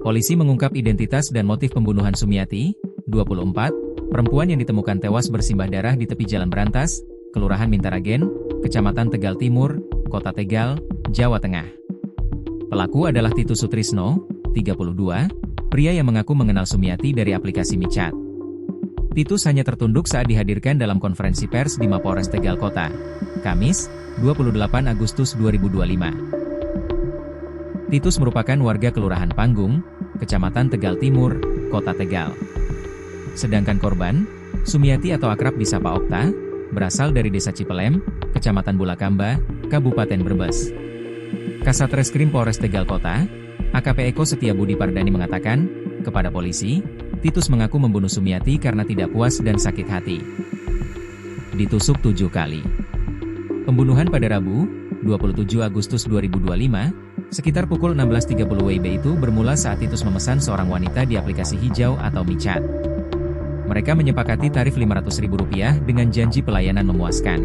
Polisi mengungkap identitas dan motif pembunuhan Sumiati, 24, perempuan yang ditemukan tewas bersimbah darah di tepi Jalan Berantas, Kelurahan Mintaragen, Kecamatan Tegal Timur, Kota Tegal, Jawa Tengah. Pelaku adalah Titus Sutrisno, 32, pria yang mengaku mengenal Sumiati dari aplikasi miChat. Titus hanya tertunduk saat dihadirkan dalam konferensi pers di Mapolres Tegal Kota, Kamis, 28 Agustus 2025. Titus merupakan warga Kelurahan Panggung, Kecamatan Tegal Timur, Kota Tegal. Sedangkan korban, Sumiati atau akrab disapa Okta, berasal dari Desa Cipelem, Kecamatan Bulakamba, Kabupaten Brebes. Kasat Reskrim Polres Tegal Kota, AKP Eko Setiabudi Pardani mengatakan, kepada polisi, Titus mengaku membunuh Sumiati karena tidak puas dan sakit hati. Ditusuk 7 kali. Pembunuhan pada Rabu, 27 Agustus 2025, sekitar pukul 16.30 WIB itu bermula saat Titus memesan seorang wanita di aplikasi hijau atau miChat. Mereka menyepakati tarif Rp500.000 dengan janji pelayanan memuaskan.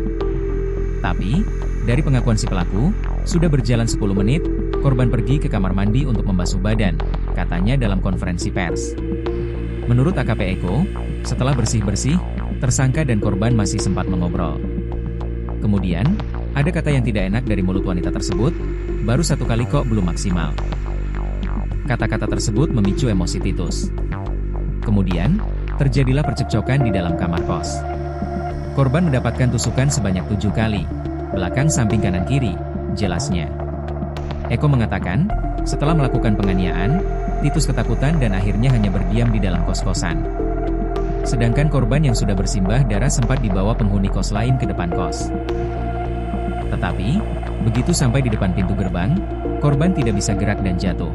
Tapi, dari pengakuan si pelaku, sudah berjalan 10 menit, korban pergi ke kamar mandi untuk membasuh badan, katanya dalam konferensi pers. Menurut AKP Eko, setelah bersih-bersih, tersangka dan korban masih sempat mengobrol. Kemudian, ada kata yang tidak enak dari mulut wanita tersebut, baru 1 kali kok belum maksimal. Kata-kata tersebut memicu emosi Titus. Kemudian, terjadilah percekcokan di dalam kamar kos. Korban mendapatkan tusukan sebanyak 7 kali, belakang samping kanan kiri, jelasnya. Eko mengatakan, setelah melakukan penganiayaan, Titus ketakutan dan akhirnya hanya berdiam di dalam kos-kosan. Sedangkan korban yang sudah bersimbah darah sempat dibawa penghuni kos lain ke depan kos. Tetapi, begitu sampai di depan pintu gerbang, korban tidak bisa gerak dan jatuh.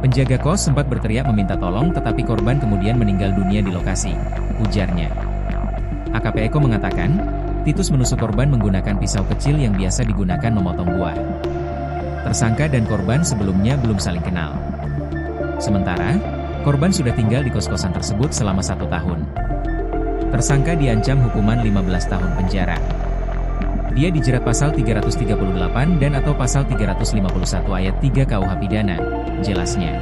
Penjaga kos sempat berteriak meminta tolong tetapi korban kemudian meninggal dunia di lokasi, ujarnya. AKP Eko mengatakan, Titus menusuk korban menggunakan pisau kecil yang biasa digunakan memotong buah. Tersangka dan korban sebelumnya belum saling kenal. Sementara, korban sudah tinggal di kos-kosan tersebut selama 1 tahun. Tersangka diancam hukuman 15 tahun penjara. Dia dijerat pasal 338 dan atau pasal 351 ayat 3 KUH Pidana, jelasnya.